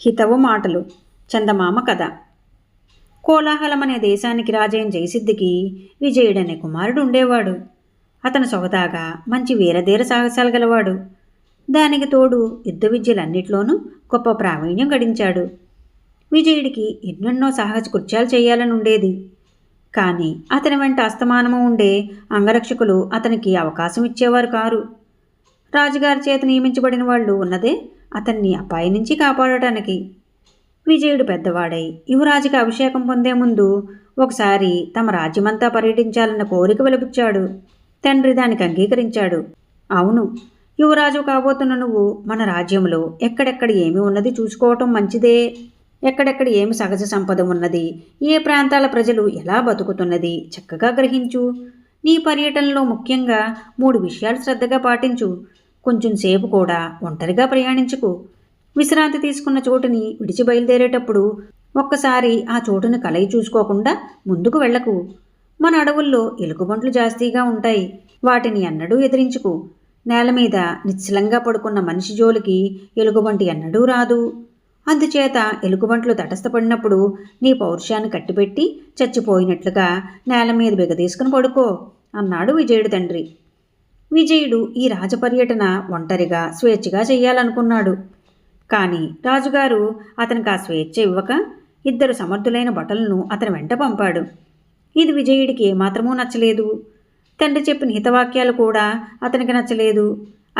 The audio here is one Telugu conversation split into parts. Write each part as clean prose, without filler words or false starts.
హితవు మాటలు. చందమామ కథ. కోలాహలం అనే దేశానికి రాజైన జయసిద్ధికి విజయుడనే కుమారుడు ఉండేవాడు. అతను సొగదాగా మంచి వీరధీర సాహసాలు గలవాడు. దానికి తోడు యుద్ధ విద్యలన్నిట్లోనూ గొప్ప ప్రావీణ్యం గడించాడు. విజయుడికి ఎన్నెన్నో సాహస కృత్యాలు చేయాలని ఉండేది. కానీ అతని వెంట అస్తమానము ఉండే అంగరక్షకులు అతనికి అవకాశం ఇచ్చేవారు కారు. రాజుగారి చేత నియమించబడిన వాళ్ళు ఉన్నదే అతన్ని అపాయం నుంచి కాపాడటానికి. విజయుడు పెద్దవాడై యువరాజుకి అభిషేకం పొందే ముందు ఒకసారి తమ రాజ్యమంతా పర్యటించాలన్న కోరిక వెలుబుచ్చాడు. తండ్రి దానికి అంగీకరించాడు. అవును, యువరాజు కాబోతున్న నువ్వు మన రాజ్యంలో ఎక్కడెక్కడ ఏమి ఉన్నది చూసుకోవటం మంచిదే. ఎక్కడెక్కడ ఏమి సహజ సంపద ఉన్నది, ఏ ప్రాంతాల ప్రజలు ఎలా బతుకుతున్నది చక్కగా గ్రహించు. నీ పర్యటనలో ముఖ్యంగా 3 విషయాలు శ్రద్ధగా పాటించు. కొంచెం సేపు కూడా ఒంటరిగా ప్రయాణించుకు. విశ్రాంతి తీసుకున్న చోటుని విడిచి బయలుదేరేటప్పుడు ఒక్కసారి ఆ చోటుని కలయి చూసుకోకుండా ముందుకు వెళ్లకు. మన అడవుల్లో ఎలుగుబంట్లు జాస్తిగా ఉంటాయి. వాటిని ఎన్నడూ ఎదిరించుకు. నేల మీద నిశ్చలంగా పడుకున్న మనిషి జోలికి ఎలుగుబంటి ఎన్నడూ రాదు. అందుచేత ఎలుగుబంట్లు తటస్థపడినప్పుడు నీ పౌరుషాన్ని కట్టిపెట్టి చచ్చిపోయినట్లుగా నేల మీద బిగదీసుకుని పడుకో అన్నాడు విజయుడి తండ్రి. విజయుడు ఈ రాజపర్యటన ఒంటరిగా స్వేచ్ఛగా చెయ్యాలనుకున్నాడు. కానీ రాజుగారు అతనికి ఆ స్వేచ్ఛ ఇవ్వక 2 సమర్థులైన భటులను అతని వెంట పంపాడు. ఇది విజయుడికి ఏమాత్రమూ నచ్చలేదు. తండ్రి చెప్పిన హితవాక్యాలు కూడా అతనికి నచ్చలేదు.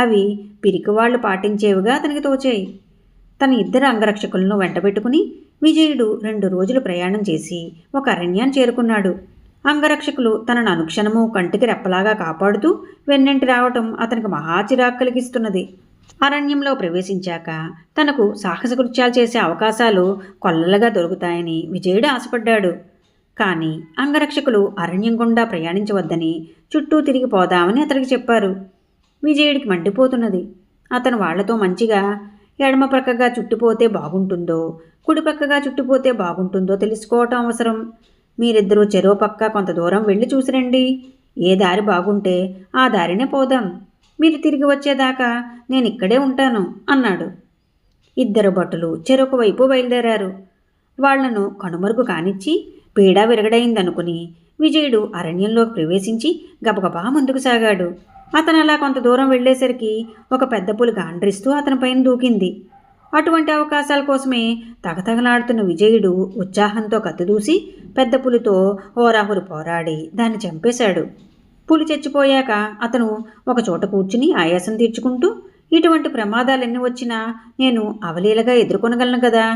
అవి పిరికివాళ్లు పాటించేవిగా అతనికి తోచాయి. తన 2 అంగరక్షకులను వెంటబెట్టుకుని విజయుడు 2 రోజులు ప్రయాణం చేసి ఒక అరణ్యాన్ని చేరుకున్నాడు. అంగరక్షకులు తనను అనుక్షణము కంటికి రెప్పలాగా కాపాడుతూ వెన్నంటి రావటం అతనికి మహా చిరాకు కలిగిస్తున్నది. అరణ్యంలో ప్రవేశించాక తనకు సాహస కృత్యాలు చేసే అవకాశాలు కొల్లలుగా దొరుకుతాయని విజయుడు ఆశపడ్డాడు. కానీ అంగరక్షకులు అరణ్యం గుండా ప్రయాణించవద్దని చుట్టూ తిరిగి పోదామని అతనికి చెప్పారు. విజయుడికి మండిపోతున్నది. అతను వాళ్లతో మంచిగా ఎడమ ప్రక్కగా చుట్టుపోతే బాగుంటుందో కుడి ప్రక్కగా చుట్టుపోతే బాగుంటుందో తెలుసుకోవటం అవసరం. మీరిద్దరూ చెరో పక్క కొంత దూరం వెళ్ళి చూసిరండి. ఏ దారి బాగుంటే ఆ దారినే పోదాం. మీరు తిరిగి వచ్చేదాకా నేను ఇక్కడే ఉంటాను అన్నాడు. 2 భటులు చెరొక వైపు బయలుదేరారు. వాళ్లను కనుమరుగు కానిచ్చి పీడా విరగడైందనుకుని విజయుడు అరణ్యంలోకి ప్రవేశించి గబగబా ముందుకు సాగాడు. అతను అలా కొంత దూరం వెళ్లేసరికి ఒక పెద్ద పులి గాండ్రిస్తూ అతని పైన దూకింది. అటువంటి అవకాశాల కోసమే తగతగలాడుతున్న విజయుడు ఉత్సాహంతో కత్తిదూసి పెద్ద పులితో హోరాహురి పోరాడి దాన్ని చంపేశాడు. పులి చచ్చిపోయాక అతను ఒక చోట కూర్చుని ఆయాసం తీర్చుకుంటూ, ఇటువంటి ప్రమాదాలెన్ని వచ్చినా నేను అవలీలగా ఎదుర్కొనగలను కదా,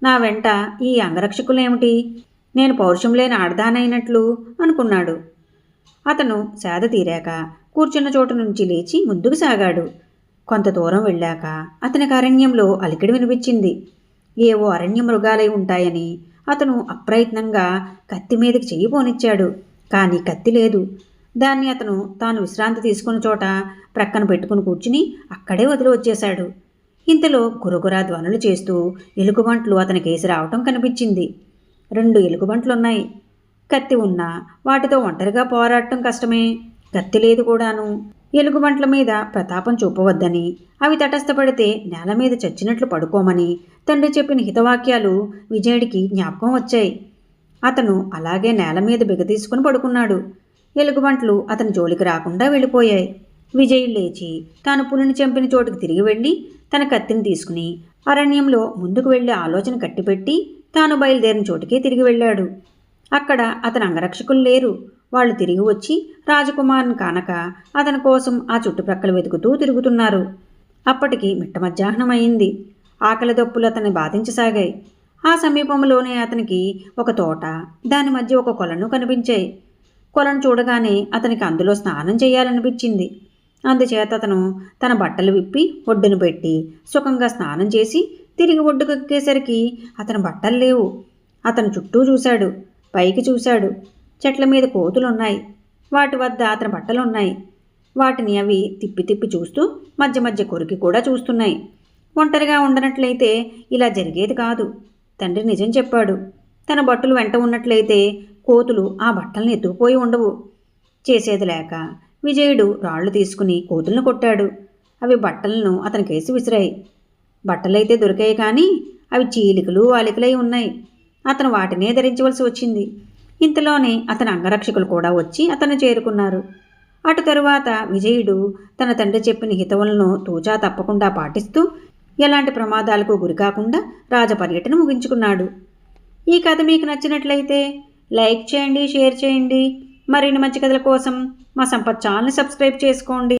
నా వెంట ఈ అంగరక్షకులేమిటి, నేను పౌరుషం లేని ఆడదానైనట్లు అనుకున్నాడు. అతను సేద తీరాక కూర్చున్న చోటు నుంచి లేచి ముందుకు సాగాడు. కొంత దూరం వెళ్ళాక అతనికి అరణ్యంలో అలికిడి వినిపించింది. ఏవో అరణ్య మృగాలై ఉంటాయని అతను అప్రయత్నంగా కత్తి మీదకి చెయ్యి పోనిచ్చాడు. కానీ కత్తి లేదు. దాన్ని అతను తాను విశ్రాంతి తీసుకున్న చోట ప్రక్కన పెట్టుకుని కూర్చుని అక్కడే వదిలి వచ్చేశాడు. ఇంతలో గురగురా ధ్వనులు చేస్తూ ఎలుగుబంట్లు అతని కేసి రావటం కనిపించింది. 2 ఎలుగుబంట్లున్నాయి. కత్తి ఉన్నా వాటితో ఒంటరిగా పోరాడటం కష్టమే. కత్తి లేదు కూడాను. ఎలుగుబంట్ల మీద ప్రతాపం చూపవద్దని, అవి తటస్థపడితే నేల మీద చచ్చినట్లు పడుకోమని తండ్రి చెప్పిన హితవాక్యాలు విజయుడికి జ్ఞాపకం వచ్చాయి. అతను అలాగే నేల మీద బిగతీసుకుని పడుకున్నాడు. ఎలుగుబంట్లు అతని జోలికి రాకుండా వెళ్ళిపోయాయి. విజయుడు లేచి తాను పులిని చంపిన చోటుకి తిరిగి వెళ్ళి తన కత్తిని తీసుకుని అరణ్యంలో ముందుకు వెళ్లే ఆలోచన కట్టిపెట్టి తాను బయలుదేరిన చోటుకే తిరిగి వెళ్ళాడు. అక్కడ అతని అంగరక్షకులు లేరు. వాళ్ళు తిరిగి వచ్చి రాజకుమారుని కానక అతని కోసం ఆ చుట్టుప్రక్కల వెతుకుతూ తిరుగుతున్నారు. అప్పటికి మిట్ట మధ్యాహ్నం అయింది. ఆకలి దప్పులు అతన్ని బాధించసాగాయి. ఆ సమీపంలోనే అతనికి ఒక తోట, దాని మధ్య ఒక కొలను కనిపించాయి. కొలను చూడగానే అతనికి అందులో స్నానం చేయాలనిపించింది. అందుచేత అతను తన బట్టలు విప్పి ఒడ్డును పెట్టి సుఖంగా స్నానం చేసి తిరిగి ఒడ్డుకెక్కేసరికి అతని బట్టలు లేవు. అతను చుట్టూ చూశాడు, పైకి చూశాడు. చెట్ల మీద కోతులున్నాయి. వాటి వద్ద అతని బట్టలున్నాయి. వాటిని అవి తిప్పి తిప్పి చూస్తూ మధ్య మధ్య కొరికి కూడా చూస్తున్నాయి. ఒంటరిగా ఉండనట్లయితే ఇలా జరిగేది కాదు. తండ్రి నిజం చెప్పాడు. తన బట్టలు వెంట ఉన్నట్లయితే కోతులు ఆ బట్టల్ని ఎత్తుకుపోయి ఉండవు. చేసేది లేక విజయుడు రాళ్లు తీసుకుని కోతులను కొట్టాడు. అవి బట్టలను అతనికేసి విసిరాయి. బట్టలైతే దొరికాయి, కానీ అవి చీలికలు వాలికలై ఉన్నాయి. అతను వాటినే ధరించవలసి వచ్చింది. ఇంతలోనే అతని అంగరక్షకులు కూడా వచ్చి అతను చేరుకున్నారు. అటు తరువాత విజయుడు తన తండ్రి చెప్పిన హితవులను తూచా తప్పకుండా పాటిస్తూ ఎలాంటి ప్రమాదాలకు గురికాకుండా రాజపర్యటన ముగించుకున్నాడు. ఈ కథ మీకు నచ్చినట్లయితే లైక్ చేయండి, షేర్ చేయండి. మరిన్ని మంచి కథల కోసం మా సంపత్ ఛానల్ని సబ్స్క్రైబ్ చేసుకోండి.